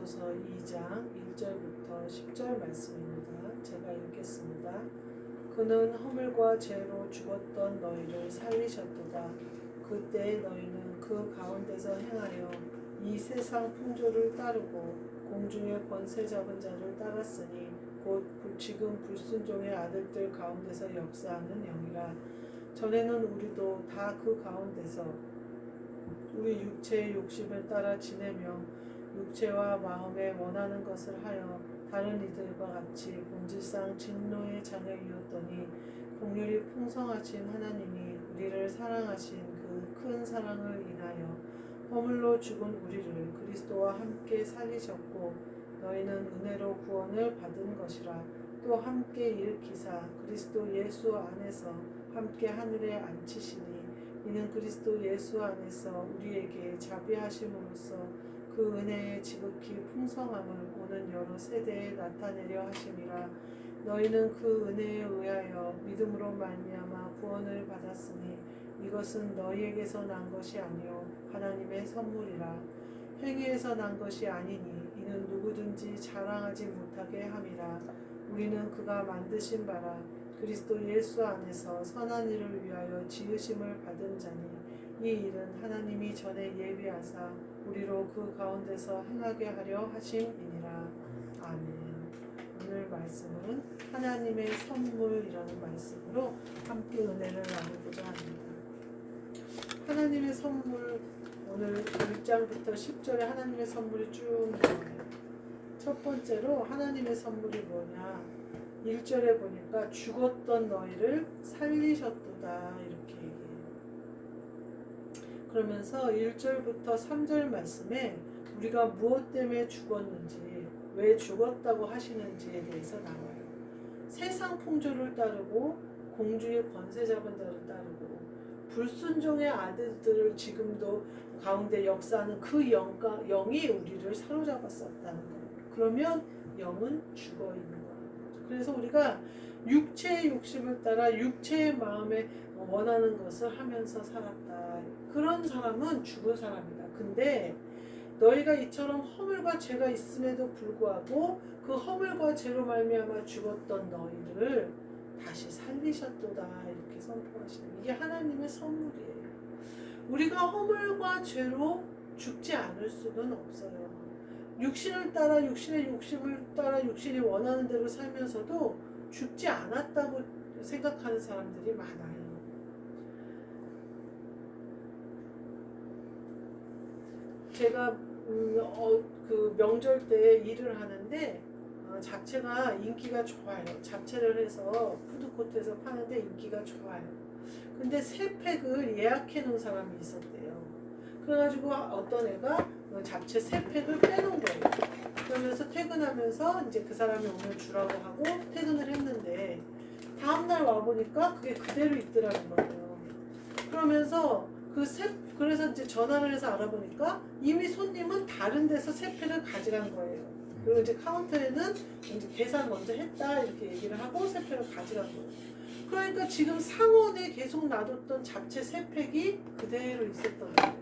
고린도서 2장 1절부터 10절 말씀입니다. 제가 읽겠습니다. 그는 허물과 죄로 죽었던 너희를 살리셨도다. 그때 너희는 그 가운데서 행하여 이 세상 풍조를 따르고 공중의 권세 잡은 자를 따랐으니 곧 지금 불순종의 아들들 가운데서 역사하는 영이라. 전에는 우리도 다 그 가운데서 우리 육체의 욕심을 따라 지내며 육체와 마음에 원하는 것을 하여 다른 이들과 같이 본질상 진노의 자녀이었더니 긍휼이 풍성하신 하나님이 우리를 사랑하신 그 큰 사랑을 인하여 허물로 죽은 우리를 그리스도와 함께 살리셨고 너희는 은혜로 구원을 받은 것이라. 또 함께 일으키사 그리스도 예수 안에서 함께 하늘에 앉히시니 이는 그리스도 예수 안에서 우리에게 자비하심으로써 그 은혜의 지극히 풍성함을 오는 여러 세대에 나타내려 하심이라. 너희는 그 은혜에 의하여 믿음으로 말미암아 구원을 받았으니 이것은 너희에게서 난 것이 아니요 하나님의 선물이라. 행위에서 난 것이 아니니 이는 누구든지 자랑하지 못하게 함이라. 우리는 그가 만드신 바라 그리스도 예수 안에서 선한 일을 위하여 지으심을 받은 자니 이 일은 하나님이 전에 예비하사 우리로 그 가운데서 행하게 하려 하심이니라. 아멘. 오늘 말씀은 하나님의 선물이라는 말씀으로 함께 은혜를 나누고자 합니다. 하나님의 선물, 오늘 1장부터 10절에 하나님의 선물이 쭉 나와요. 첫 번째로 하나님의 선물이 뭐냐, 1절에 보니까 죽었던 너희를 살리셨도다 이렇게 얘기해요. 그러면서 1절부터 3절 말씀에 우리가 무엇 때문에 죽었는지, 왜 죽었다고 하시는지에 대해서 나와요. 세상 풍조를 따르고 공주의 권세 잡은 자를 따르고 불순종의 아들들을 지금도 가운데 역사하는 그 영이 우리를 사로잡았었다는 거예요. 그러면 영은 죽어 있는 거예요. 그래서 우리가 육체의 욕심을 따라 육체의 마음에 원하는 것을 하면서 살았다. 그런 사람은 죽은 사람이다. 근데 너희가 이처럼 허물과 죄가 있음에도 불구하고 그 허물과 죄로 말미암아 죽었던 너희를 다시 살리셨도다 이렇게 선포하시는, 이게 하나님의 선물이에요. 우리가 허물과 죄로 죽지 않을 수는 없어요. 육신을 따라 육신의 욕심을 따라 육신이 원하는 대로 살면서도 죽지 않았다고 생각하는 사람들이 많아요. 제가 그 명절 때 일을 하는데 잡채가 인기가 좋아요. 잡채를 해서 푸드코트에서 파는데 인기가 좋아요. 근데 3팩을 예약해 놓은 사람이 있었대요. 그래가지고 어떤 애가 잡채 3팩을 빼놓은 거예요. 그러면서 퇴근하면서 이제 그 사람이 오면 주라고 하고 퇴근을 했는데 다음날 와보니까 그게 그대로 있더라는 거예요. 그러면서 그래서 이제 전화를 해서 알아보니까 이미 손님은 다른 데서 3팩을 가져간 거예요. 그리고 이제 카운터에는 이제 계산 먼저 했다 이렇게 얘기를 하고 3팩을 가져간 거예요. 그러니까 지금 상온에 계속 놔뒀던 잡채 3팩이 그대로 있었던 거예요.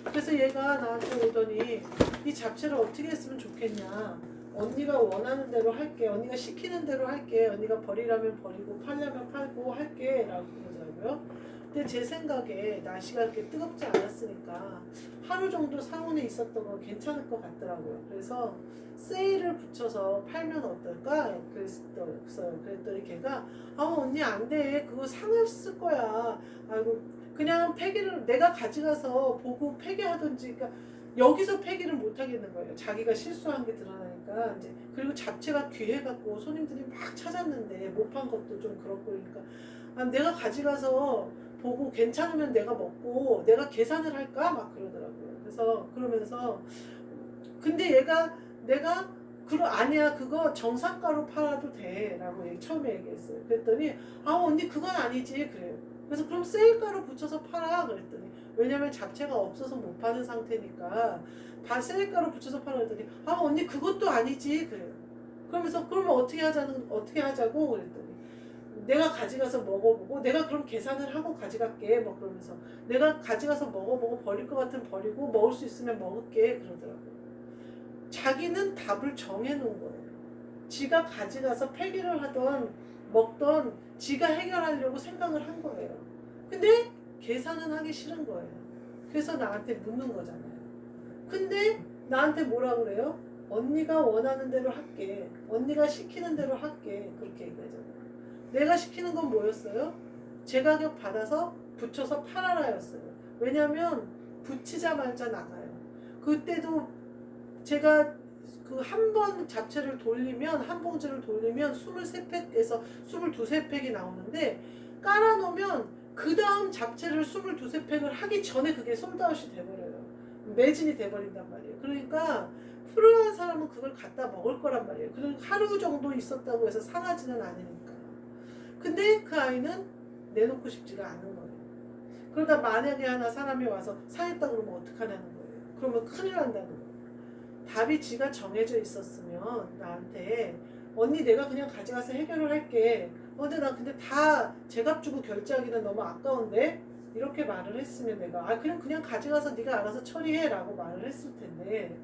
그래서 얘가 나한테 오더니 이 잡채를 어떻게 했으면 좋겠냐, 언니가 원하는 대로 할게, 언니가 시키는 대로 할게, 언니가 버리라면 버리고 팔려면 팔고 할게 라고 그러더라고요. 근데 제 생각에 날씨가 그렇게 뜨겁지 않았으니까 하루 정도 상온에 있었던 건 괜찮을 것 같더라고요. 그래서 세일을 붙여서 팔면 어떨까 그랬어요. 그랬더니 걔가 언니 안 돼, 그거 상했을 거야. 아이고 그냥 폐기를 내가 가져가서 보고 폐기하든지. 그러니까 여기서 폐기를 못 하겠는 거예요. 자기가 실수한 게 드러나니까. 이제 그리고 잡채가 귀해갖고 손님들이 막 찾았는데 못 판 것도 좀 그렇고, 그러니까 내가 가져가서 보고 괜찮으면 내가 먹고 내가 계산을 할까 막 그러더라고요. 그래서 그러면서 근데 얘가 내가 아니야, 그거 정상가로 팔아도 돼 라고 처음에 얘기했어요. 그랬더니 언니 그건 아니지 그래요. 그래서 그럼 세일가로 붙여서 팔아 그랬더니, 왜냐면 잡채가 없어서 못 파는 상태니까 다 세일가로 붙여서 팔아 그랬더니 언니 그것도 아니지 그래요. 그러면서 그러면 어떻게 하자고 그랬더니 내가 가져가서 먹어보고 내가 그럼 계산을 하고 가져갈게 뭐 그러면서 내가 가져가서 먹어보고 버릴 것 같으면 버리고 먹을 수 있으면 먹을게 그러더라고요. 자기는 답을 정해놓은 거예요. 지가 가져가서 폐기를 하던 먹던 지가 해결하려고 생각을 한 거예요. 근데 계산은 하기 싫은 거예요. 그래서 나한테 묻는 거잖아요. 근데 나한테 뭐라 그래요? 언니가 원하는 대로 할게. 언니가 시키는 대로 할게. 그렇게 얘기하잖아요. 내가 시키는 건 뭐였어요? 제 가격 받아서 붙여서 팔아라였어요. 왜냐면 붙이자마자 나가요. 그때도 제가 그 한 번 잡채를 돌리면 한 봉지를 돌리면 23팩에서 23팩이 나오는데 깔아놓으면 그 다음 잡채를 23팩을 하기 전에 그게 솔드아웃이 돼버려요. 매진이 돼버린단 말이에요. 그러니까 프로한 사람은 그걸 갖다 먹을 거란 말이에요. 그러니까 하루 정도 있었다고 해서 상하지는 않으니까. 근데 그 아이는 내놓고 싶지가 않은 거예요. 그러다 만약에 하나 사람이 와서 상했다 그러면 어떡하냐는 거예요. 그러면 큰일 난다는 거예요. 답이 지가 정해져 있었으면 나한테 언니 내가 그냥 가져가서 해결을 할게. 근데 나 근데 다 제값 주고 결제하기는 너무 아까운데 이렇게 말을 했으면 내가 그냥 가져가서 네가 알아서 처리해 라고 말을 했을 텐데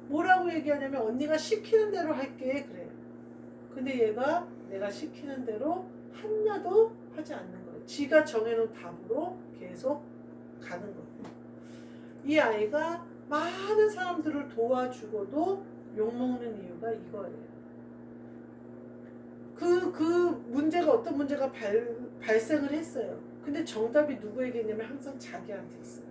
뭐라고 얘기하냐면 언니가 시키는 대로 할게 그래요. 근데 얘가 내가 시키는 대로 하나도 하지 않는 거예요. 지가 정해놓은 답으로 계속 가는 거예요. 이 아이가 많은 사람들을 도와주고도 욕먹는 이유가 이거예요. 그 문제가 어떤 문제가 발생을 했어요. 근데 정답이 누구에게 있냐면 항상 자기한테 있어요.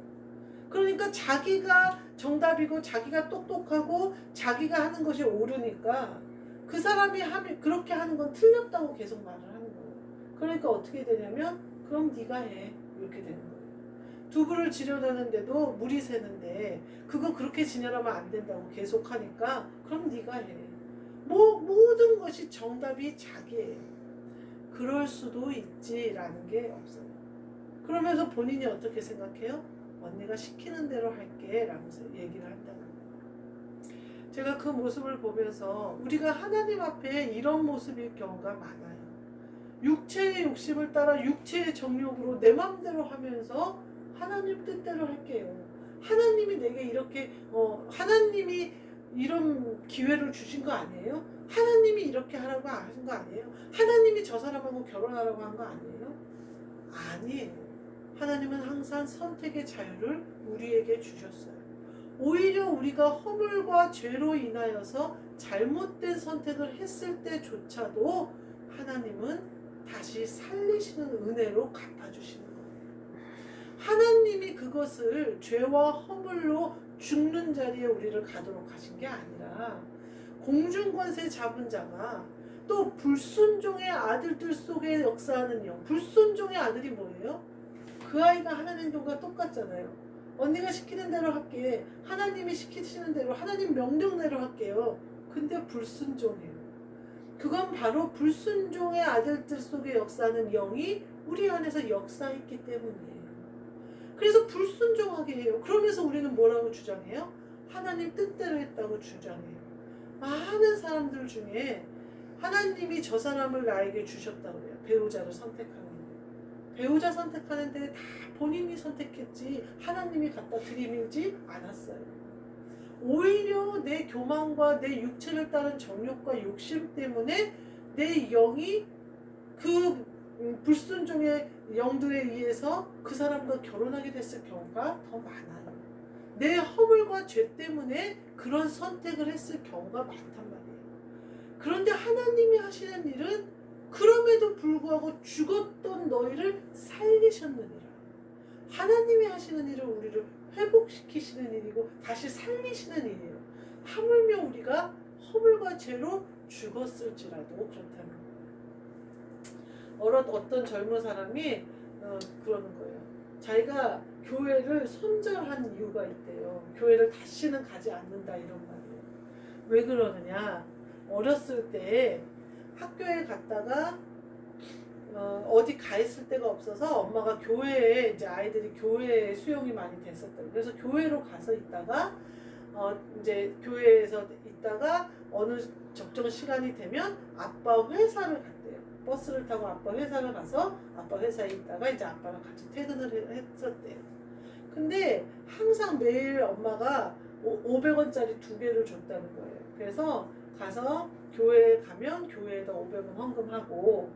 그러니까 자기가 정답이고 자기가 똑똑하고 자기가 하는 것이 옳으니까 그 사람이 그렇게 하는 건 틀렸다고 계속 말을 하는 거예요. 그러니까 어떻게 되냐면 그럼 네가 해 이렇게 되는 거예요. 두부를 지려내는데도 물이 새는데 그거 그렇게 진열하면 안 된다고 계속 하니까 그럼 네가 해. 모든 것이 정답이 자기예요. 그럴 수도 있지라는 게 없어요. 그러면서 본인이 어떻게 생각해요? 언니가 시키는 대로 할게 라면서 얘기를 한다는 거예요. 제가 그 모습을 보면서 우리가 하나님 앞에 이런 모습일 경우가 많아요. 육체의 욕심을 따라 육체의 정욕으로 내 맘대로 하면서 하나님 뜻대로 할게요. 하나님이 내게 이렇게 하나님이 이런 기회를 주신 거 아니에요? 하나님이 이렇게 하라고 하신 거 아니에요? 하나님이 저 사람하고 결혼하라고 한 거 아니에요? 아니에요. 하나님은 항상 선택의 자유를 우리에게 주셨어요. 오히려 우리가 허물과 죄로 인하여서 잘못된 선택을 했을 때조차도 하나님은 다시 살리시는 은혜로 갚아주시는 거예요. 하나님이 그것을 죄와 허물로 죽는 자리에 우리를 가도록 하신 게 아니라 공중권세 잡은 자가 또 불순종의 아들들 속에 역사하는 영. 불순종의 아들이 뭐예요? 그 아이가 하는 행동과 똑같잖아요. 언니가 시키는 대로 할게. 하나님이 시키시는 대로 하나님 명령대로 할게요. 근데 불순종이에요. 그건 바로 불순종의 아들들 속에 역사하는 영이 우리 안에서 역사했기 때문이에요. 그래서 불순종하게 해요. 그러면서 우리는 뭐라고 주장해요? 하나님 뜻대로 했다고 주장해요. 많은 사람들 중에 하나님이 저 사람을 나에게 주셨다고 해요. 배우자를 선택하는 거예요. 배우자 선택하는데 다 본인이 선택했지 하나님이 갖다 들이밀지 않았어요. 오히려 내 교만과 내 육체를 따른 정욕과 욕심 때문에 내 영이 그 불순종의 영들에 의해서 그 사람과 결혼하게 됐을 경우가 더 많아요. 내 허물과 죄 때문에 그런 선택을 했을 경우가 많단 말이에요. 그런데 하나님이 하시는 일은 그럼에도 불구하고 죽었던 너희를 살리셨느니라. 하나님이 하시는 일은 우리를 회복시키시는 일이고 다시 살리시는 일이에요. 하물며 우리가 허물과 죄로 죽었을지라도 그렇다는 거예요. 어떤 젊은 사람이 그러는 거예요. 자기가 교회를 손절한 이유가 있대요. 교회를 다시는 가지 않는다 이런 말이에요. 왜 그러느냐? 어렸을 때 학교에 갔다가 어디 가 있을 데가 없어서 엄마가 교회에 이제 아이들이 교회에 수용이 많이 됐었다. 그래서 교회로 가서 있다가 이제 교회에서 있다가 어느 적정 시간이 되면 아빠 회사를 갔대요. 버스를 타고 아빠 회사를 가서 아빠 회사에 있다가 이제 아빠랑 같이 퇴근을 했었대요. 근데 항상 매일 엄마가 500원짜리 2개를 줬다는 거예요. 그래서 가서 교회에 가면 교회에다 500원 헌금하고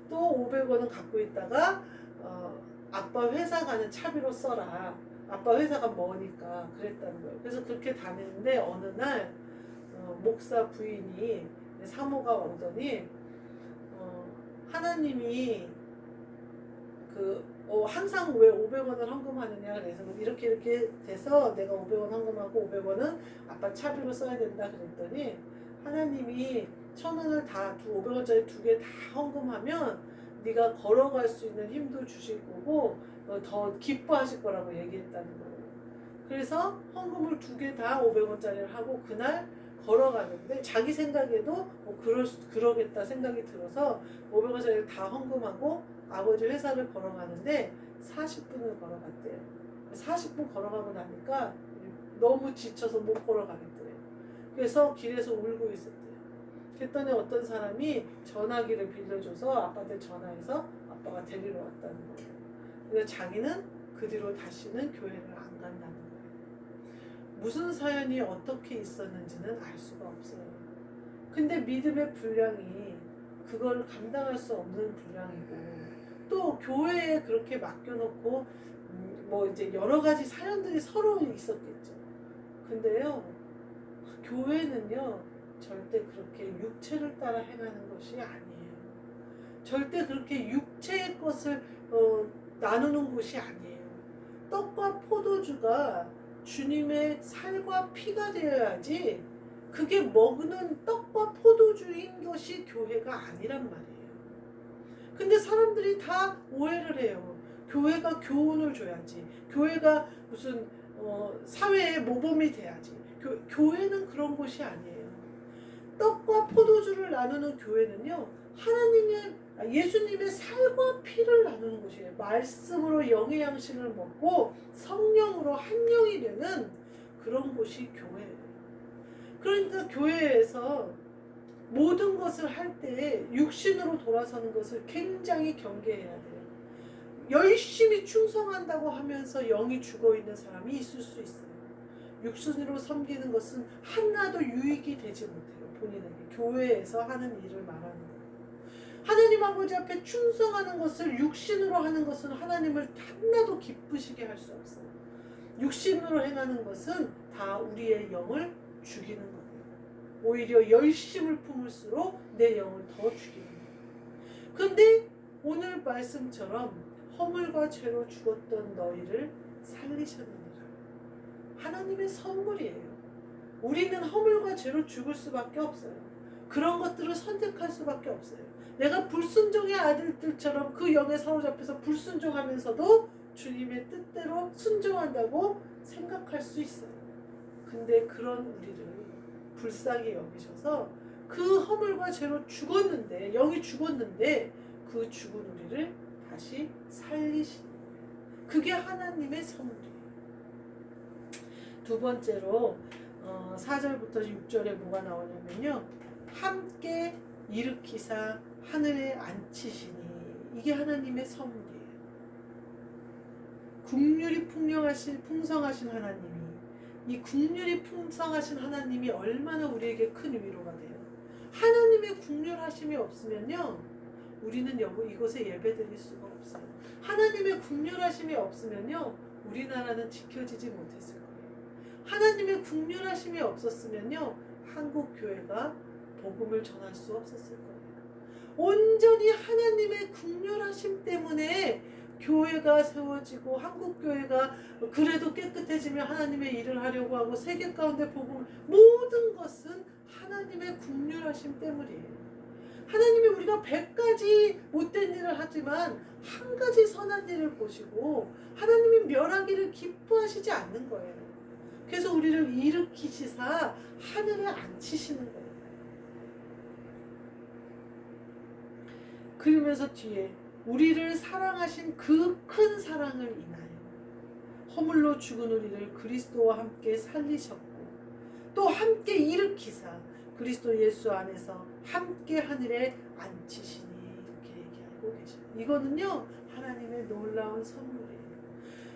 또 500원은 갖고 있다가 아빠 회사 가는 차비로 써라. 아빠 회사가 머니까 그랬다는 거예요. 그래서 그렇게 다니는데 어느 날 목사 부인이 사모가 오더니 하나님이 항상 왜 500원을 헌금하느냐 그래서 이렇게 돼서 내가 500원 헌금하고 500원은 아빠 차비로 써야 된다 그랬더니 하나님이 1000원을 다 500원짜리 2개 다 헌금하면 네가 걸어갈 수 있는 힘도 주실 거고 더 기뻐하실 거라고 얘기했다는 거예요. 그래서 헌금을 2개 다 500원짜리를 하고 그날 걸어가는데 자기 생각에도 그러겠다 생각이 들어서 500원짜리를 다 헌금하고 아버지 회사를 걸어가는데 40분을 걸어갔대요. 40분 걸어가고 나니까 너무 지쳐서 못 걸어가겠대요. 그래서 길에서 울고 있었대요. 그랬더니 어떤 사람이 전화기를 빌려줘서 아빠한테 전화해서 아빠가 데리러 왔다는 거예요. 그래서 자기는 그 뒤로 다시는 교회를 안 간다는 거예요. 무슨 사연이 어떻게 있었는지는 알 수가 없어요. 근데 믿음의 분량이 그걸 감당할 수 없는 분량이고 또 교회에 그렇게 맡겨놓고 뭐 이제 여러 가지 사연들이 서로 있었겠죠. 근데요, 교회는요 절대 그렇게 육체를 따라 행하는 것이 아니에요. 절대 그렇게 육체의 것을 나누는 곳이 아니에요. 떡과 포도주가 주님의 살과 피가 되어야지 그게 먹는 떡과 포도주인 것이 교회가 아니란 말이에요. 근데 사람들이 다 오해를 해요. 교회가 교훈을 줘야지. 교회가 무슨 사회의 모범이 돼야지. 교회는 그런 곳이 아니에요. 떡과 포도주를 나누는 교회는요. 예수님의 살과 피를 나누는 곳이에요. 말씀으로 영의 양식을 먹고 성령으로 한 영이 되는 그런 곳이 교회예요. 그러니까 교회에서 모든 것을 할 때 육신으로 돌아서는 것을 굉장히 경계해야 돼요. 열심히 충성한다고 하면서 영이 죽어있는 사람이 있을 수 있어요. 육신으로 섬기는 것은 하나도 유익이 되지 못해요. 본인에게. 교회에서 하는 일을 말하는 거예요. 하나님 아버지 앞에 충성하는 것을 육신으로 하는 것은 하나님을 하나도 기쁘시게 할 수 없어요. 육신으로 행하는 것은 다 우리의 영을 죽이는 거예요. 오히려 열심을 품을수록 내 영을 더 죽이는 거예요. 근데 오늘 말씀처럼 허물과 죄로 죽었던 너희를 살리셨느니라. 하나님의 선물이에요. 우리는 허물과 죄로 죽을 수밖에 없어요. 그런 것들을 선택할 수밖에 없어요. 내가 불순종의 아들들처럼 그 영에 사로잡혀서 불순종하면서도 주님의 뜻대로 순종한다고 생각할 수 있어요. 근데 그런 우리를 불쌍히 여기셔서 그 허물과 죄로 죽었는데, 영이 죽었는데 그 죽은 우리를 다시 살리시는 거예요. 그게 하나님의 선물이에요. 두 번째로 4절부터 6절에 뭐가 나오냐면요. 함께 일으키사 하늘에 앉히시니, 이게 하나님의 선물이에요. 국률이 풍성하신 하나님이, 이 국률이 풍성하신 하나님이 얼마나 우리에게 큰 위로가 돼요. 하나님의 국률하심이 없으면요, 우리는 이곳에 예배드릴 수가 없어요. 하나님의 국률하심이 없으면요, 우리나라는 지켜지지 못했을 거예요. 하나님의 국률하심이 없었으면요, 한국 교회가 복음을 전할 수 없었을 거예요. 온전히 하나님의 국률하심 때문에 교회가 세워지고 한국 교회가 그래도 깨끗해지며 하나님의 일을 하려고 하고 세계 가운데 복음, 모든 것은 하나님의 국률하심 때문이에요. 하나님이 우리가 100가지 못된 일을 하지만 한 가지 선한 일을 보시고 하나님이 멸하기를 기뻐하시지 않는 거예요. 그래서 우리를 일으키시사 하늘에 앉히시는 거예요. 그러면서 뒤에 우리를 사랑하신 그 큰 사랑을 인하여 허물로 죽은 우리를 그리스도와 함께 살리셨고 또 함께 일으키사 그리스도 예수 안에서 함께 하늘에 앉히시니, 이렇게 얘기하고 계셔요. 이거는요, 하나님의 놀라운 선물이에요.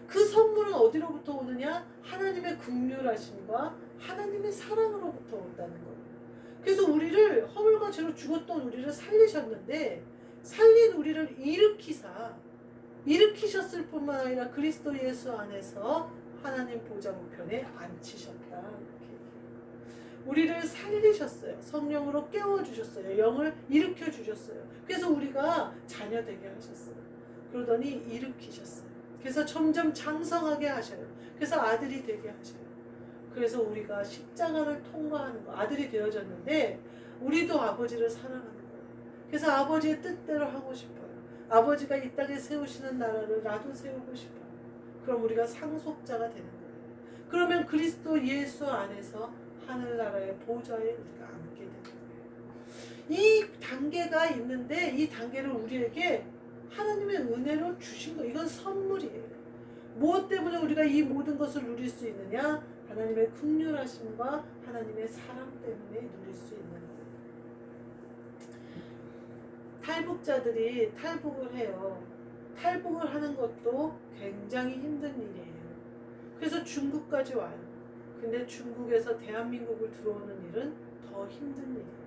그 선물은 어디로부터 오느냐? 하나님의 긍휼하심과 하나님의 사랑으로부터 온다는 거예요. 그래서 우리를 허물과 죄로 죽었던 우리를 살리셨는데 살린 우리를 일으키셨을 뿐만 아니라 그리스도 예수 안에서 하나님 보좌 우편에 앉히셨다. 우리를 살리셨어요. 성령으로 깨워주셨어요. 영을 일으켜주셨어요. 그래서 우리가 자녀 되게 하셨어요. 그러더니 일으키셨어요. 그래서 점점 장성하게 하셔요. 그래서 아들이 되게 하셔요. 그래서 우리가 십자가를 통과하는 거, 아들이 되어졌는데 우리도 아버지를 사랑하는 거예요. 그래서 아버지의 뜻대로 하고 싶어요. 아버지가 이 땅에 세우시는 나라를 나도 세우고 싶어요. 그럼 우리가 상속자가 되는 거예요. 그러면 그리스도 예수 안에서 하늘나라의 보좌에 우리가 앉게 되는 거예요. 이 단계가 있는데 이 단계를 우리에게 하나님의 은혜로 주신 거예요. 이건 선물이에요. 무엇 때문에 우리가 이 모든 것을 누릴 수 있느냐? 하나님의 긍휼하심과 하나님의 사랑 때문에 누릴 수 있는 거예요. 탈북자들이 탈북을 해요. 탈북을 하는 것도 굉장히 힘든 일이에요. 그래서 중국까지 와요. 근데 중국에서 대한민국을 들어오는 일은 더 힘든 일이에요.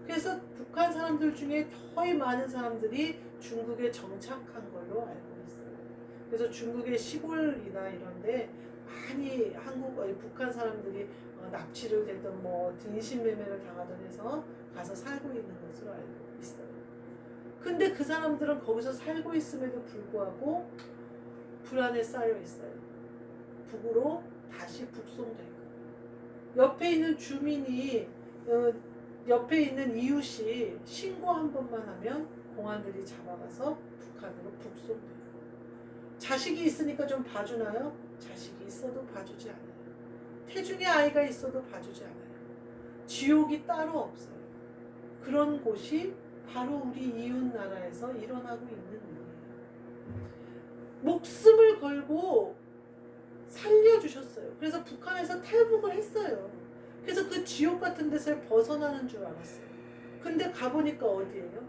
그래서 북한 사람들 중에 거의 많은 사람들이 중국에 정착한 걸로 알고 있어요. 그래서 중국의 시골이나 이런데 많이 북한 사람들이 납치를 되든 인신매매를 당하든 해서 가서 살고 있는 것으로 알고 있어요. 근데 그 사람들은 거기서 살고 있음에도 불구하고 불안에 쌓여 있어요. 북으로 다시 북송되고 옆에 있는 주민이 옆에 있는 이웃이 신고 한 번만 하면 공안들이 잡아가서 북한으로 북송돼요. 자식이 있으니까 좀 봐주나요? 자식이 있어도 봐주지 않아요. 태중의 아이가 있어도 봐주지 않아요. 지옥이 따로 없어요. 그런 곳이 바로 우리 이웃 나라에서 일어나고 있는 일이에요. 목숨을 걸고 살려주셨어요. 그래서 북한에서 탈북을 했어요. 그래서 그 지옥 같은 데서 벗어나는 줄 알았어요. 근데 가보니까 어디예요?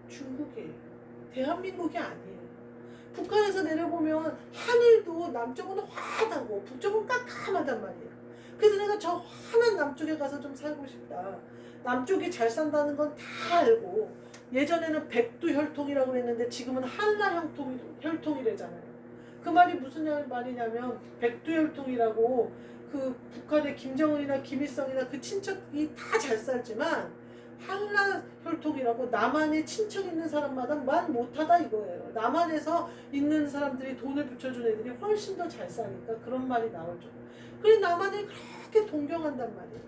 중국이에요. 대한민국이 아니에요. 북한에서 내려보면 하늘도 남쪽은 화하다고 북쪽은 깜깜하단 말이에요. 그래서 내가 저 환한 남쪽에 가서 좀 살고 싶다. 남쪽이 잘 산다는 건 다 알고 예전에는 백두혈통이라고 했는데 지금은 한라혈통이래잖아요. 그 말이 무슨 말이냐면 백두혈통이라고 그 북한의 김정은이나 김일성이나 그 친척이 다 잘 살지만 한라혈통이라고 남한에 친척 있는 사람마다만 못하다 이거예요. 남한에서 있는 사람들이 돈을 붙여준 애들이 훨씬 더 잘 사니까 그런 말이 나오죠. 그래서 남한을 그렇게 동경한단 말이에요.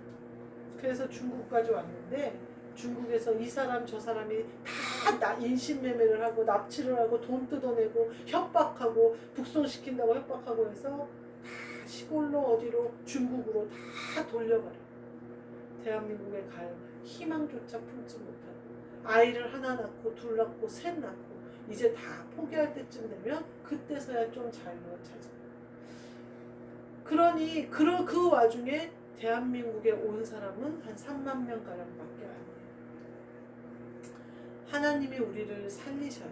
그래서 중국까지 왔는데 중국에서 이 사람 저 사람이 다 인신매매를 하고 납치를 하고 돈 뜯어내고 협박하고 북송시킨다고 협박하고 해서 다 시골로 어디로 중국으로 다 돌려버려요. 대한민국에 갈 희망조차 품지 못하고 아이를 하나 낳고 둘 낳고 셋 낳고 이제 다 포기할 때쯤 되면 그때서야 좀 자유를 찾아요. 그러니 그 와중에 대한민국에 온 사람은 한 3만 명가량밖에 아니에요. 하나님이 우리를 살리셔요.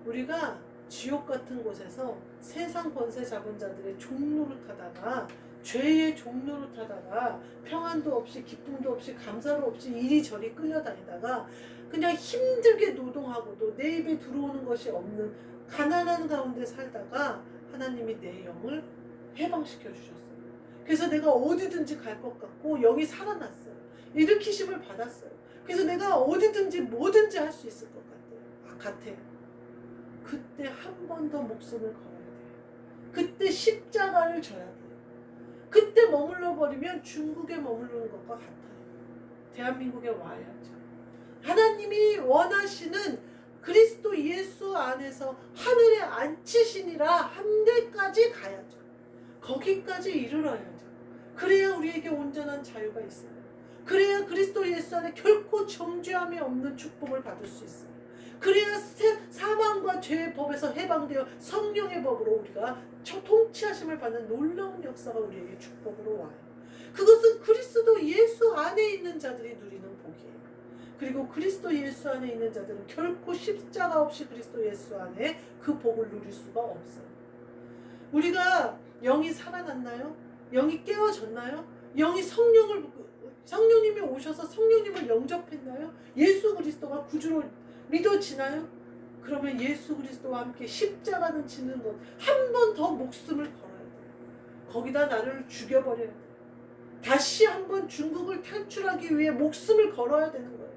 우리가 지옥 같은 곳에서 세상 권세 잡은 자들의 종노릇하다가 죄의 종노릇하다가 평안도 없이 기쁨도 없이 감사도 없이 이리저리 끌려다니다가 그냥 힘들게 노동하고도 내 입에 들어오는 것이 없는 가난한 가운데 살다가 하나님이 내 영을 해방시켜 주셨어요. 그래서 내가 어디든지 갈 것 같고 영이 살아났어요. 일으키심을 받았어요. 그래서 내가 어디든지 뭐든지 할 수 있을 것 같아요. 그때 한 번 더 목숨을 걸어야 돼요. 그때 십자가를 져야 돼요. 그때 머물러 버리면 중국에 머무르는 것과 같아요. 대한민국에 와야죠. 하나님이 원하시는 그리스도 예수 안에서 하늘에 앉히시니라 하늘까지 가야죠. 거기까지 이르러야죠. 그래야 우리에게 온전한 자유가 있어요. 그래야 그리스도 예수 안에 결코 정죄함이 없는 축복을 받을 수 있어요. 그래야 사망과 죄의 법에서 해방되어 성령의 법으로 우리가 통치하심을 받는 놀라운 역사가 우리에게 축복으로 와요. 그것은 그리스도 예수 안에 있는 자들이 누리는 복이에요. 그리고 그리스도 예수 안에 있는 자들은 결코 십자가 없이 그리스도 예수 안에 그 복을 누릴 수가 없어요. 우리가 영이 살아났나요? 영이 깨어졌나요? 영이 성령님이 오셔서 성령님을 영접했나요? 예수 그리스도가 구주로 믿어지나요? 그러면 예수 그리스도와 함께 십자가는 지는 것 한 번 더 목숨을 걸어야 돼요. 거기다 나를 죽여버려야 돼요. 다시 한번 중국을 탈출하기 위해 목숨을 걸어야 되는 거예요.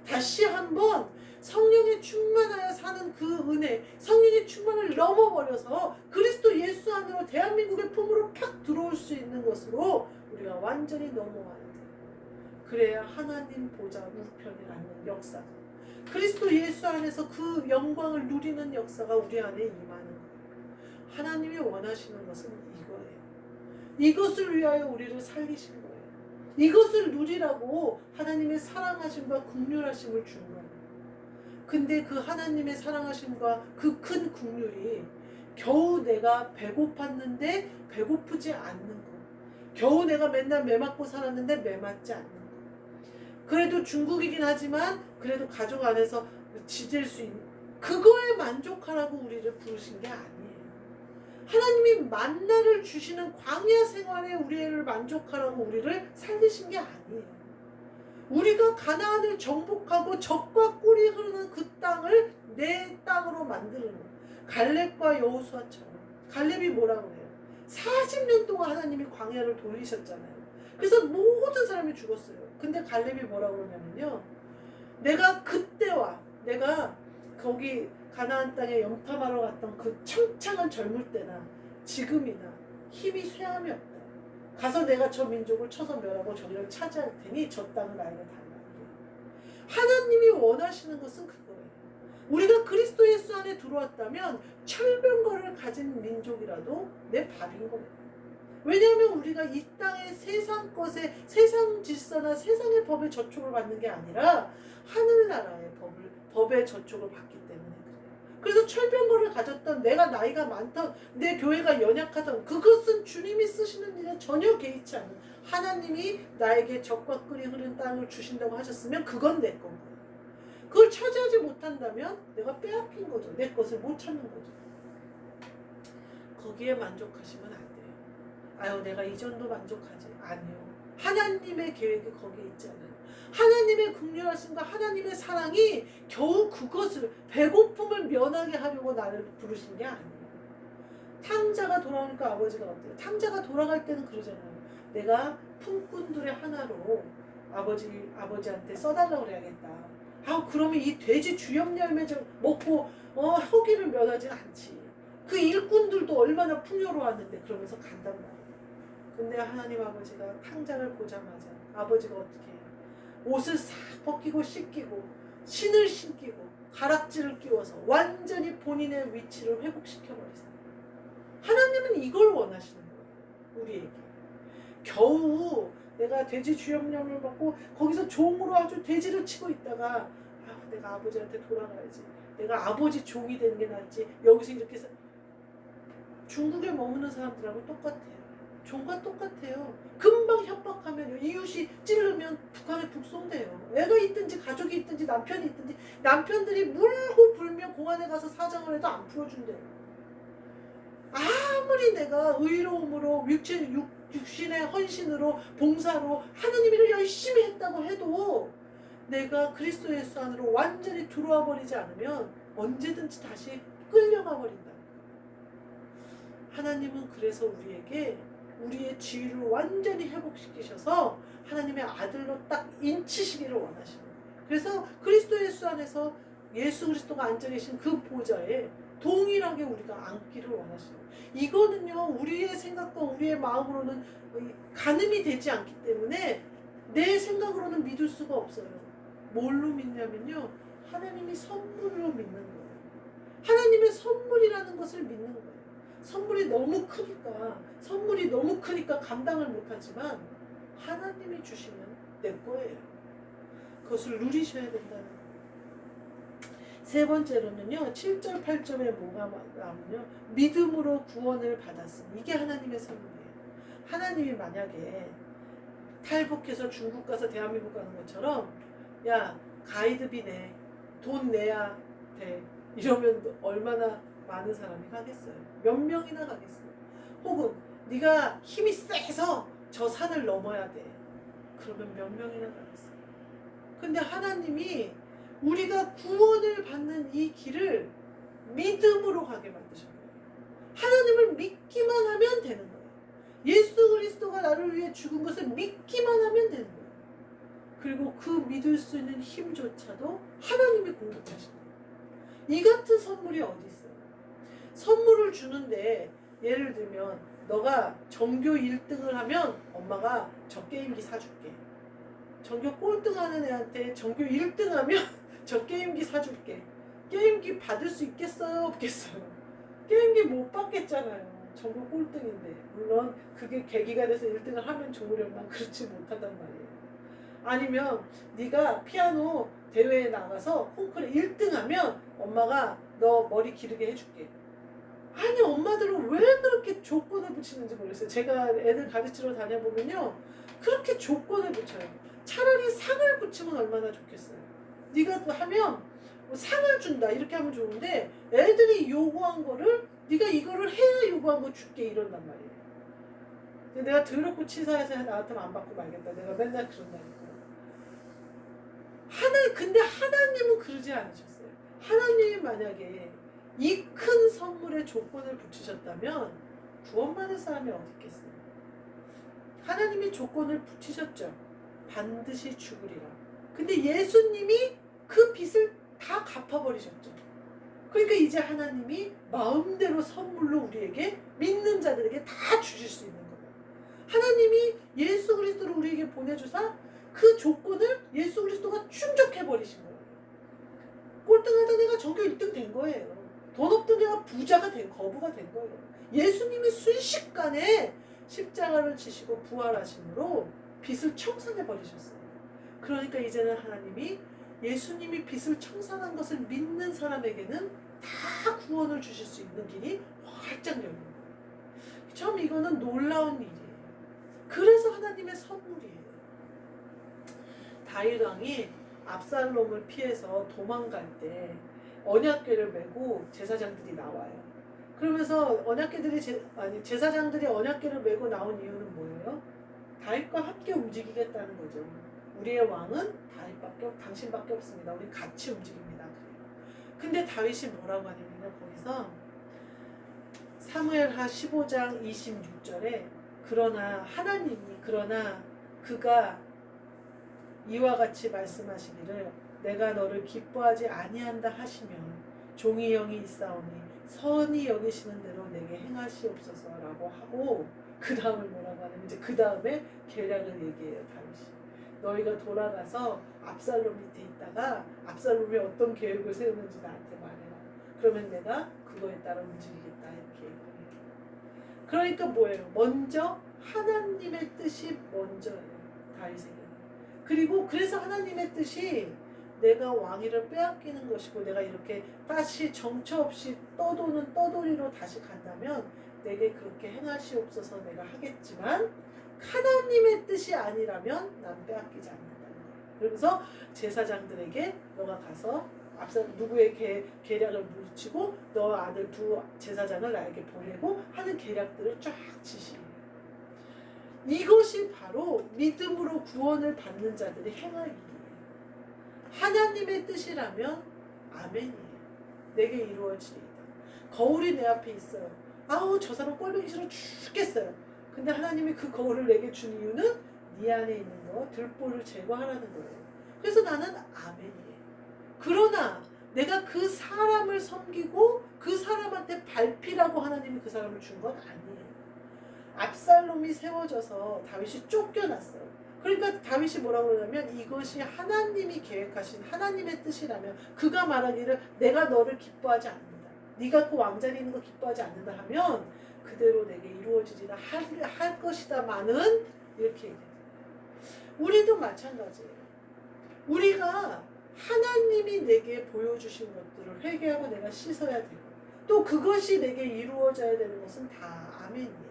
다시 한번 성령에 충만하여 사는 그 은혜, 성령의 충만을 넘어버려서 그리스도 예수 안으로 대한민국의 품으로 팍 들어올 수 있는 것으로 우리가 완전히 넘어와야 돼요. 그래야 하나님 보좌 우편에 앉는 역사가, 그리스도 예수 안에서 그 영광을 누리는 역사가 우리 안에 임하는 거예요. 하나님이 원하시는 것은 이거예요. 이것을 위하여 우리를 살리신 거예요. 이것을 누리라고 하나님의 사랑하심과 긍휼하심을 준 거예요. 근데 그 하나님의 사랑하심과 그 큰 긍휼이 겨우 내가 배고팠는데 배고프지 않는 거, 겨우 내가 맨날 매 맞고 살았는데 매 맞지 않는 거, 그래도 중국이긴 하지만 그래도 가족 안에서 지질 수 있는 그거에 만족하라고 우리를 부르신 게 아니에요. 하나님이 만나를 주시는 광야 생활에 우리를 만족하라고 우리를 살리신 게 아니에요. 우리가 가나안을 정복하고 젖과 꿀이 흐르는 그 땅을 내 땅으로 만드는 거예요. 갈렙과 여호수아처럼. 갈렙이 뭐라고 해요? 40년 동안 하나님이 광야를 돌리셨잖아요. 그래서 모든 사람이 죽었어요. 근데 갈렙이 뭐라고 그러냐면요, 내가 그때와 내가 거기 가나안 땅에 염탐하러 갔던 그 창창한 젊을 때나 지금이나 힘이 쇠함이 없다. 가서 내가 저 민족을 쳐서 멸하고 저기를 차지할 테니 저 땅을 나에게 달라. 하나님이 원하시는 것은 그거예요. 우리가 그리스도 예수 안에 들어왔다면 철병거를 가진 민족이라도 내 밥인 겁니다. 왜냐하면 우리가 이 땅의 세상 것에, 세상 질서나 세상의 법에 저촉을 받는 게 아니라 하늘나라의 법에 저촉을 받기 때문에 그래요. 그래서 철병거를 가졌던, 내가 나이가 많던, 내 교회가 연약하던, 그것은 주님이 쓰시는 일에 전혀 개의치 않는, 하나님이 나에게 젖과 꿀이 흐르는 땅을 주신다고 하셨으면 그건 내 건 거예요. 그걸 차지하지 못한다면 내가 빼앗긴 거죠. 내 것을 못 찾는 거죠. 거기에 만족하시면 안 돼요. 아유, 내가 이 정도 만족하지. 아니요. 하나님의 계획이 거기에 있잖아요. 하나님의 긍휼하심과 하나님의 사랑이 겨우 그것을, 배고픔을 면하게 하려고 나를 부르신 게 아니에요. 탕자가 돌아오니까 아버지가 어때요? 탕자가 돌아갈 때는 그러잖아요. 내가 품꾼들의 하나로 아버지한테 써달라고 그래야겠다. 아, 그러면 이 돼지 주염 열매 좀 먹고 허기를 면하지 않지. 그 일꾼들도 얼마나 풍요로웠는데 그러면서 간단 말이에요. 근데 하나님 아버지가 탕자를 보자마자 아버지가 어떻게 해요? 옷을 싹 벗기고 씻기고 신을 신기고 가락지를 끼워서 완전히 본인의 위치를 회복시켜버리세요. 하나님은 이걸 원하시는 거예요. 우리에게. 겨우 내가 돼지 주염염을 먹고 거기서 종으로 아주 돼지를 치고 있다가 내가 아버지한테 돌아가야지. 내가 아버지 종이 되는 게 낫지. 여기서 이렇게 해서 중국에 머무는 사람들하고 똑같아요. 종과 똑같아요. 금방 협박하면, 이웃이 찌르면 북한에 북송돼요. 애가 있든지 가족이 있든지 남편이 있든지, 남편들이 물고 불며 공안에 가서 사정을 해도 안 풀어준대요. 아무리 내가 의로움으로 육신의 헌신으로 봉사로 하나님 일을 열심히 했다고 해도 내가 그리스도 예수 안으로 완전히 들어와 버리지 않으면 언제든지 다시 끌려가 버린다. 하나님은 그래서 우리에게 우리의 지위를 완전히 회복시키셔서 하나님의 아들로 딱 인치시기를 원하시는 거예요. 그래서 그리스도 예수 안에서 예수 그리스도가 앉아 계신 그 보좌에 동일하게 우리가 앉기를 원하시는 거예요. 이거는요, 우리의 생각과 우리의 마음으로는 가늠이 되지 않기 때문에 내 생각으로는 믿을 수가 없어요. 뭘로 믿냐면요, 하나님이 선물로 믿는 거예요. 하나님의 선물이라는 것을 믿는 거예요. 선물이 너무 크니까 감당을 못하지만 하나님이 주시면 내 거예요. 그것을 누리셔야 된다는 거예요. 세 번째로는요, 7절 8절에 뭐가 나오면요, 믿음으로 구원을 받았으니, 이게 하나님의 선물이에요. 하나님이 만약에 탈북해서 중국 가서 대한민국 가는 것처럼, 야, 가이드비 내, 돈 내야 돼, 이러면 얼마나 많은 사람이 가겠어요? 몇 명이나 가겠어요? 혹은 네가 힘이 세서 저 산을 넘어야 돼. 그러면 몇 명이나 가겠어요? 근데 하나님이 우리가 구원을 받는 이 길을 믿음으로 가게 만드셨어요. 하나님을 믿기만 하면 되는 거예요. 예수 그리스도가 나를 위해 죽은 것을 믿기만 하면 되는 거예요. 그리고 그 믿을 수 있는 힘조차도 하나님이 공급하시는 거예요. 이 같은 선물이 어디 있어요? 선물을 주는데 예를 들면 너가 전교 1등을 하면 엄마가 저 게임기 사줄게. 전교 꼴등하는 애한테 전교 1등 하면 저 게임기 사줄게. 게임기 받을 수 있겠어요? 없겠어요? 게임기 못 받겠잖아요. 전교 꼴등인데. 물론 그게 계기가 돼서 1등을 하면 좋으려면 그렇지 못하단 말이에요. 아니면 네가 피아노 대회에 나가서 콩쿠르 1등 하면 엄마가 너 머리 기르게 해줄게. 아니 엄마들은 왜 그렇게 조건을 붙이는지 모르겠어요. 제가 애들 가르치러 다녀보면요. 그렇게 조건을 붙여요. 차라리 상을 붙이면 얼마나 좋겠어요. 네가 또 하면 상을 준다 이렇게 하면 좋은데 애들이 요구한 거를 네가 이거를 해야 요구한 거 줄게 이런단 말이에요. 근데 내가 더럽고 치사해서 나한테는 안 받고 말겠다. 내가 맨날 그런다니까. 근데 하나님은 그러지 않으셨어요. 하나님이 만약에 이 큰 선물에 조건을 붙이셨다면 구원받을 사람이 어디 있겠어요? 하나님이 조건을 붙이셨죠. 반드시 죽으리라. 근데 예수님이 그 빚을 다 갚아버리셨죠. 그러니까 이제 하나님이 마음대로 선물로 우리에게 믿는 자들에게 다 주실 수 있는 거예요. 하나님이 예수 그리스도를 우리에게 보내주사 그 조건을 예수 그리스도가 충족해버리신 거예요. 꼴등하던 애가 전교 1등 된 거예요. 돈 없던 애가 부자가 된 거부가 된 거예요. 예수님이 순식간에 십자가를 지시고 부활하심으로 빚을 청산해버리셨어요. 그러니까 이제는 하나님이 예수님이 빚을 청산한 것을 믿는 사람에게는 다 구원을 주실 수 있는 길이 활짝 열린 거예요. 참 이거는 놀라운 일이에요. 그래서 하나님의 선물이에요. 다윗 왕이 압살롬을 피해서 도망갈 때 언약궤를 메고 제사장들이 나와요. 그러면서 제사장들이 언약궤를 메고 나온 이유는 뭐예요? 다윗과 함께 움직이겠다는 거죠. 우리의 왕은 당신밖에 없습니다. 우리 같이 움직입니다. 근데 다윗이 뭐라고 하냐면요. 거기서 사무엘하 15장 26절에 그러나 그가 이와 같이 말씀하시기를 내가 너를 기뻐하지 아니한다 하시면 종이 영이 있사오니 선히 여기시는 대로 내게 행하시옵소서라고 하고 그 다음을 뭐라고 하냐면 이제 그 다음에 계략을 얘기해요. 다윗이 너희가 돌아가서 압살롬 밑에 있다가 압살롬이 어떤 계획을 세우는지 나한테 말해라. 그러면 내가 그거에 따라 움직이겠다 이렇게 얘기해요. 그러니까 뭐예요? 먼저 하나님의 뜻이 먼저예요. 다윗에게. 그리고 그래서 하나님의 뜻이 내가 왕위를 빼앗기는 것이고 내가 이렇게 다시 정처 없이 떠돌이로 다시 간다면 내게 그렇게 행하시옵소서 내가 하겠지만 하나님의 뜻이 아니라면 난 빼앗기지 않는다는 거예요. 그러면서 제사장들에게 너가 가서 누구의 계략을 물리치고 너 아들 두 제사장을 나에게 보내고 하는 계략들을 쫙 지시해요. 이것이 바로 믿음으로 구원을 받는 자들이 행할 일이에요. 하나님의 뜻이라면 아멘이에요. 내게 이루어지리이다. 거울이 내 앞에 있어요. 아우 저 사람 꼴보기 싫어 죽겠어요. 근데 하나님이 그 거울을 내게 준 이유는 네 안에 있는 거 들보를 제거하라는 거예요. 그래서 나는 아멘이에요. 그러나 내가 그 사람을 섬기고 그 사람한테 밟히라고 하나님이 그 사람을 준 건 아니에요. 압살롬이 세워져서 다윗이 쫓겨났어요. 그러니까 다윗이 뭐라고 그러냐면 이것이 하나님이 계획하신 하나님의 뜻이라면 그가 말하기를 내가 너를 기뻐하지 않는다. 네가 그 왕자리에 있는 거 기뻐하지 않는다 하면 그대로 내게 이루어지리라 할 것이다마는 이렇게 얘기해요. 우리도 마찬가지예요. 우리가 하나님이 내게 보여주신 것들을 회개하고 내가 씻어야 되고 또 그것이 내게 이루어져야 되는 것은 다 아멘이에요.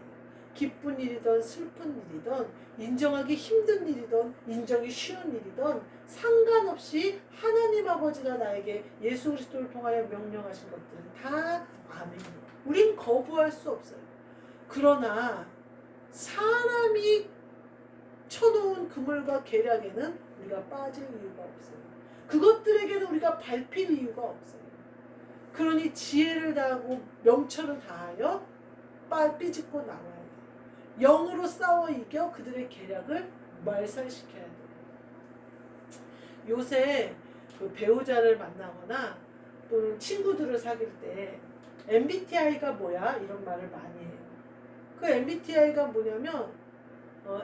기쁜 일이든 슬픈 일이든 인정하기 힘든 일이든 인정이 쉬운 일이든 상관없이 하나님 아버지가 나에게 예수 그리스도를 통하여 명령하신 것들은 다 아멘이에요. 우린 거부할 수 없어요. 그러나 사람이 쳐놓은 그물과 계략에는 우리가 빠질 이유가 없어요. 그것들에게는 우리가 밟힐 이유가 없어요. 그러니 지혜를 다하고 명철을 다하여 삐짓고 나와야 돼요. 영으로 싸워 이겨 그들의 계략을 말살시켜야 돼요. 요새 그 배우자를 만나거나 또는 친구들을 사귈 때 MBTI가 뭐야? 이런 말을 많이 해요. 그 MBTI가 뭐냐면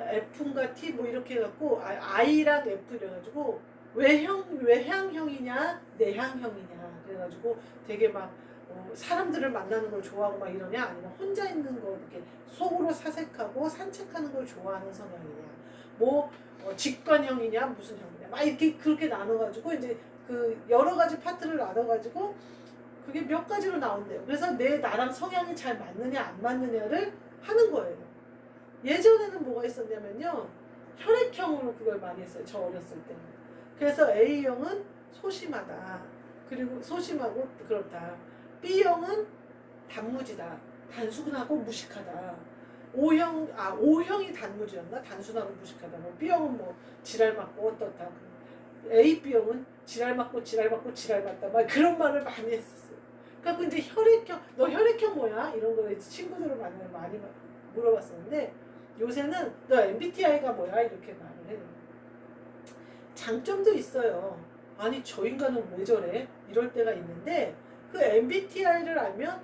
F인가 T 뭐 이렇게 해갖고 I랑 F 이래가지고 외향형이냐 내향형이냐 그래가지고 되게 막 사람들을 만나는 걸 좋아하고 막 이러냐 아니면 혼자 있는 거 이렇게 속으로 사색하고 산책하는 걸 좋아하는 성향이냐 뭐 직관형이냐 무슨 형이냐 막 이렇게 그렇게 나눠가지고 이제 그 여러 가지 파트를 나눠가지고 그게 몇 가지로 나온대요. 그래서 나랑 성향이 잘 맞느냐 안 맞느냐를 하는 거예요. 예전에는 뭐가 있었냐면요 혈액형으로 그걸 많이 했어요. 저 어렸을 때. 그래서 A형은 소심하다. 그리고 소심하고 그렇다. B형은 단무지다. 단순하고 무식하다. O형이 단무지였나? 단순하고 무식하다. 뭐 B형은 뭐 지랄 맞고 어떻다. B형은 지랄 맞고 지랄 맞고 지랄 맞다. 막 그런 말을 많이 했었어요. 그래서 이제 너 혈액형 뭐야? 이런 거 친구들을 만나면 많이 물어봤었는데 요새는 너 MBTI가 뭐야? 이렇게 말을 해요. 장점도 있어요. 아니 저 인간은 왜 저래? 이럴 때가 있는데 그 MBTI를 알면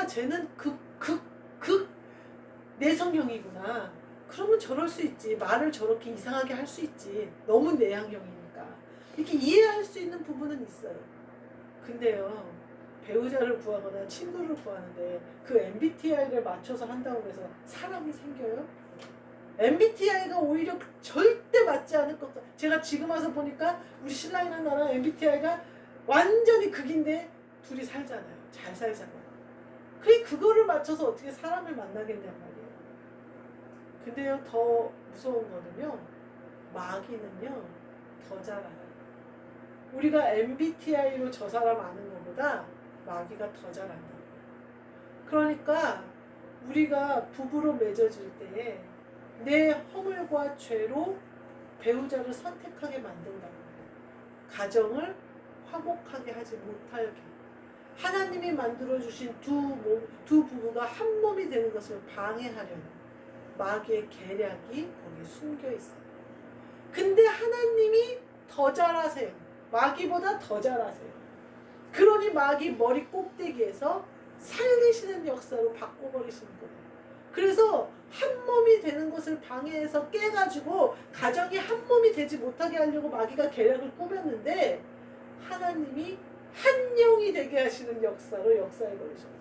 쟤는 극 내성형이구나. 그러면 저럴 수 있지. 말을 저렇게 이상하게 할 수 있지. 너무 내향형이니까. 이렇게 이해할 수 있는 부분은 있어요. 근데요. 배우자를 구하거나 친구를 구하는데 그 MBTI를 맞춰서 한다고 해서 사람이 생겨요? MBTI가 오히려 절대 맞지 않을 것 같아요. 제가 지금 와서 보니까 우리 신랑이랑 나랑 MBTI가 완전히 극인데 둘이 살잖아요. 잘 살잖아요. 그거를 맞춰서 어떻게 사람을 만나겠냔 말이에요. 근데요 더 무서운 거는요 마귀는요 더 잘 알아요. 우리가 MBTI로 저 사람 아는 것보다 마귀가 더 잘 안다고요. 그러니까 우리가 부부로 맺어질 때 내 허물과 죄로 배우자를 선택하게 만든다고 가정을 화목하게 하지 못하게 하나님이 만들어주신 두 부부가 한 몸이 되는 것을 방해하려는 마귀의 계략이 거기에 숨겨 있어요. 근데 하나님이 더 잘하세요. 마귀보다 더 잘하세요. 그러니 마귀 머리 꼭대기에서 살리시는 역사로 바꿔버리시는 거예요. 그래서 한 몸이 되는 것을 방해해서 깨가지고 가정이 한 몸이 되지 못하게 하려고 마귀가 계략을 꾸몄는데 하나님이 한 영이 되게 하시는 역사로 역사해버리셔요.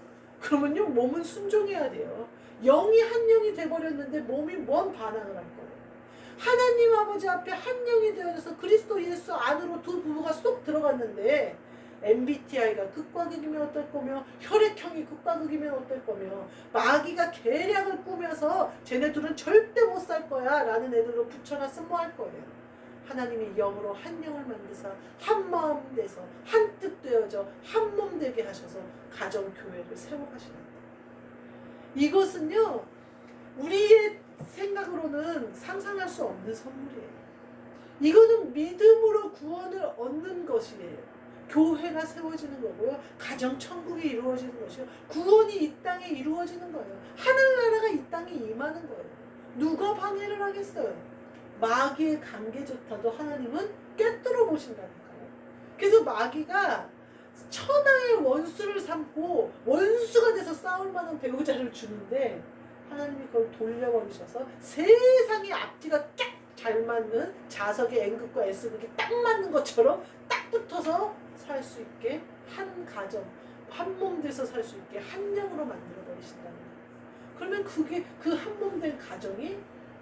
그러면요 몸은 순종해야 돼요. 영이 한 영이 돼버렸는데 몸이 뭔 반항을 할 거예요. 하나님 아버지 앞에 한 영이 되어져서 그리스도 예수 안으로 두 부부가 쏙 들어갔는데 MBTI가 극과 극이면 어떨 거며 혈액형이 극과 극이면 어떨 거며 마귀가 계략을 꾸며서 쟤네들은 절대 못 살 거야 라는 애들로 붙여놨으면 뭐 할 거예요. 하나님이 영으로 한 영을 만드사 한 마음 돼서 한 뜻 되어져 한 몸 되게 하셔서 가정 교회를 세워가시는 거예요. 이것은요 우리의 생각으로는 상상할 수 없는 선물이에요. 이거는 믿음으로 구원을 얻는 것이에요. 교회가 세워지는 거고요. 가정 천국이 이루어지는 것이요. 구원이 이 땅에 이루어지는 거예요. 하늘나라가 이 땅에 임하는 거예요. 누가 방해를 하겠어요? 마귀의 관계조차도 하나님은 꿰뚫어 보신다니까요. 그래서 마귀가 천하의 원수를 삼고 원수가 돼서 싸울 만한 배우자를 주는데 하나님이 그걸 돌려버리셔서 세상의 앞뒤가 쫙 잘 맞는 자석의 N극과 S극이 딱 맞는 것처럼 딱 붙어서 살 수 있게 한 가정, 한 몸 돼서 살 수 있게 한 영으로 만들어 버리신다는 거예요. 그러면 그게 그 한 몸 된 가정이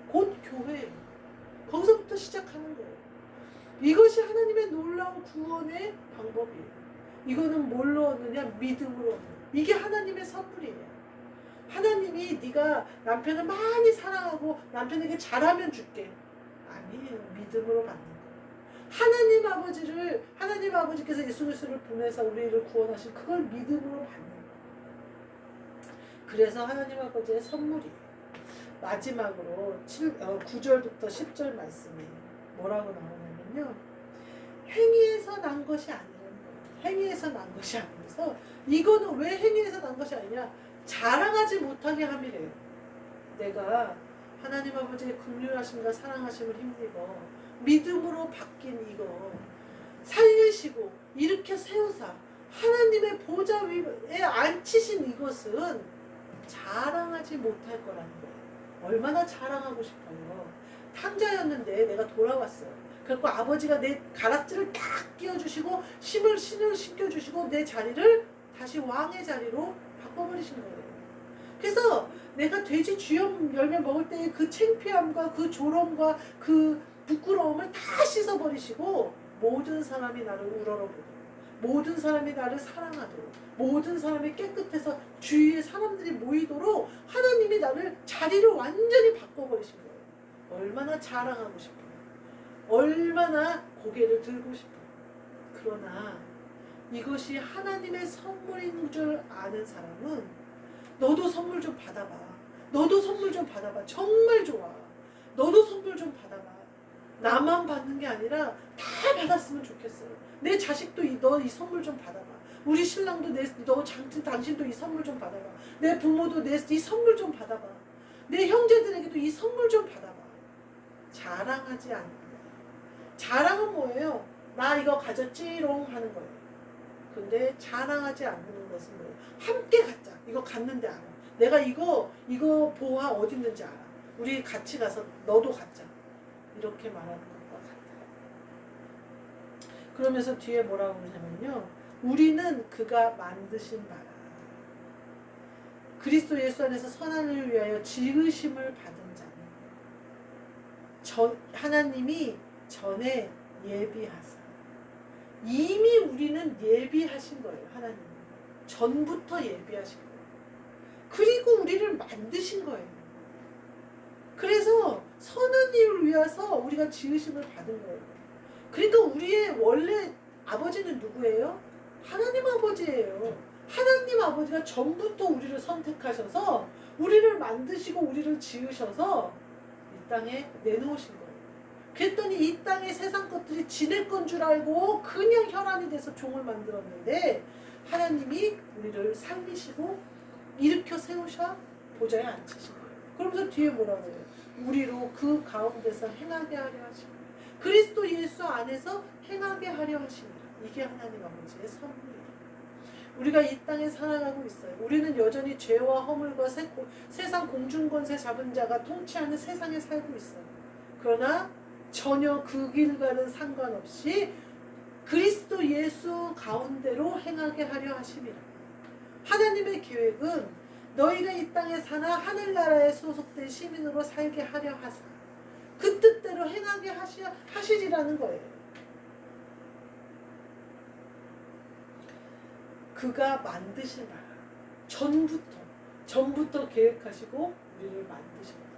곧 교회예요. 거기서부터 시작하는 거예요. 이것이 하나님의 놀라운 구원의 방법이에요. 이거는 뭘로 얻느냐? 믿음으로 얻는. 이게 하나님의 선물이에요. 하나님이 남편이 네가 남편을 많이 사랑하고 남편에게 잘하면 줄게. 아니에요. 믿음으로 받는 거예요. 하나님 아버지께서 예수 그리스도를 보내서 우리를 구원하신 그걸 믿음으로 받는 거예요. 그래서 하나님 아버지의 선물이에요. 마지막으로 9절부터 10절 말씀에 뭐라고 나오냐면요. 행위에서 난 것이 아니라는 거예요. 행위에서 난 것이 아니라서 이거는 왜 행위에서 난 것이 아니냐. 자랑하지 못하게 함이래요. 내가 하나님 아버지의 긍휼하심과 사랑하심을 힘입어 믿음으로 바뀐 이거 살리시고 일으켜 세우사 하나님의 보좌 위에 앉히신 이것은 자랑하지 못할 거라는 거예요. 얼마나 자랑하고 싶어요. 탕자였는데 내가 돌아왔어요. 그래서 아버지가 내 가락지를 딱 끼워주시고 신을 신겨주시고 내 자리를 다시 왕의 자리로 바꿔버리신 거예요. 그래서 내가 돼지 주염 열매 먹을 때의 그 창피함과 그 조롱과 그 부끄러움을 다 씻어버리시고 모든 사람이 나를 우러러보도록 모든 사람이 나를 사랑하도록 모든 사람이 깨끗해서 주위에 사람들이 모이도록 하나님이 나를 자리를 완전히 바꿔버리신 거예요. 얼마나 자랑하고 싶어요. 얼마나 고개를 들고 싶어요. 그러나 이것이 하나님의 선물인 줄 아는 사람은 너도 선물 좀 받아봐. 너도 선물 좀 받아봐. 정말 좋아. 너도 선물 좀 받아봐. 나만 받는 게 아니라 다 받았으면 좋겠어요. 내 자식도 너 이 선물 좀 받아봐. 우리 신랑도 당신도 이 선물 좀 받아봐. 내 부모도 이 선물 좀 받아봐. 내 형제들에게도 이 선물 좀 받아봐. 자랑하지 않는 거예요. 자랑은 뭐예요? 나 이거 가졌지롱 하는 거예요. 근데 자랑하지 않는 것은 뭐예요? 함께 갖자. 이거 갔는데 알아. 내가 이거 보아 어디 있는지 알아. 우리 같이 가서 너도 갖자. 이렇게 말하는 것과 같아요. 그러면서 뒤에 뭐라고 그러냐면요. 우리는 그가 만드신 바라. 그리스도 예수 안에서 선한을 위하여 지으심을 받은 자는 하나님이 전에 예비하사. 이미 우리는 예비하신 거예요. 하나님은. 전부터 예비하신 거예요. 그리고 우리를 만드신 거예요. 그래서 선한 일을 위해서 우리가 지으심을 받은 거예요. 그러니까 우리의 원래 아버지는 누구예요? 하나님 아버지예요. 하나님 아버지가 전부터 우리를 선택하셔서 우리를 만드시고 우리를 지으셔서 이 땅에 내놓으신 거예요. 그랬더니 이 땅의 세상 것들이 지네 건 줄 알고 그냥 혈안이 돼서 종을 만들었는데 하나님이 우리를 살리시고 일으켜 세우셔 보좌에 앉히신 거예요. 그러면서 뒤에 뭐라고 해요? 우리로 그 가운데서 행하게 하려 하십니다. 그리스도 예수 안에서 행하게 하려 하십니다. 이게 하나님 아버지의 선물이에요. 우리가 이 땅에 살아가고 있어요. 우리는 여전히 죄와 허물과 세상 공중권세 잡은 자가 통치하는 세상에 살고 있어요. 그러나 전혀 그 길과는 상관없이 그리스도 예수 가운데로 행하게 하려 하십니다. 하나님의 계획은 너희가 이 땅에 사나 하늘나라에 소속된 시민으로 살게 하려 하사 그 뜻대로 행하게 하시리라는 거예요. 그가 만드신 나라 전부터 계획하시고 우리를 만드신 거예요.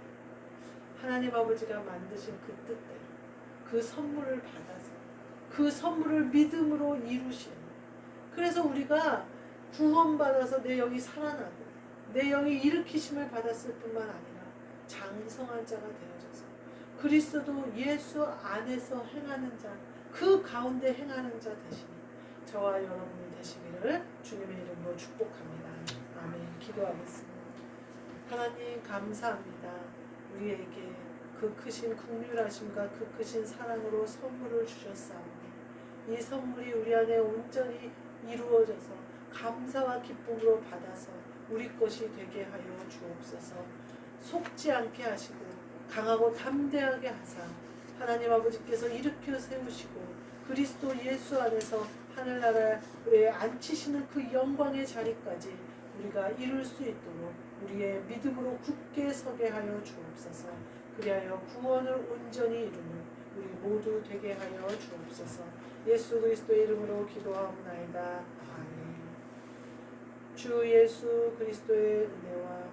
하나님 아버지가 만드신 그 뜻대로 그 선물을 받아서 그 선물을 믿음으로 이루시는. 그래서 우리가 구원받아서 내 영이 살아나고 내 영이 일으키심을 받았을 뿐만 아니라 장성한 자가 되어져서 그리스도 예수 안에서 행하는 자, 그 가운데 행하는 자 되시니 저와 여러분이 되시기를 주님의 이름으로 축복합니다. 아멘. 기도하겠습니다. 하나님 감사합니다. 우리에게 그 크신 긍휼하심과 그 크신 사랑으로 선물을 주셨사오니 이 선물이 우리 안에 온전히 이루어져서 감사와 기쁨으로 받아서 우리 것이 되게 하여 주옵소서. 속지 않게 하시고 강하고 담대하게 하사 하나님 아버지께서 일으켜 세우시고 그리스도 예수 안에서 하늘나라에 앉히시는 그 영광의 자리까지 우리가 이룰 수 있도록 우리의 믿음으로 굳게 서게 하여 주옵소서. 그리하여 구원을 온전히 이루는 우리 모두 되게 하여 주옵소서. 예수 그리스도의 이름으로 기도하옵나이다. 아멘. 주 예수 그리스도의 은혜와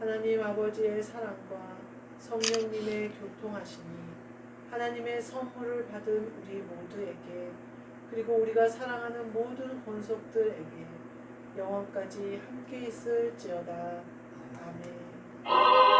하나님 아버지의 사랑과 성령님의 교통하심이 하나님의 선물을 받은 우리 모두에게 그리고 우리가 사랑하는 모든 권속들에게 영원까지 함께 있을지어다. 아멘.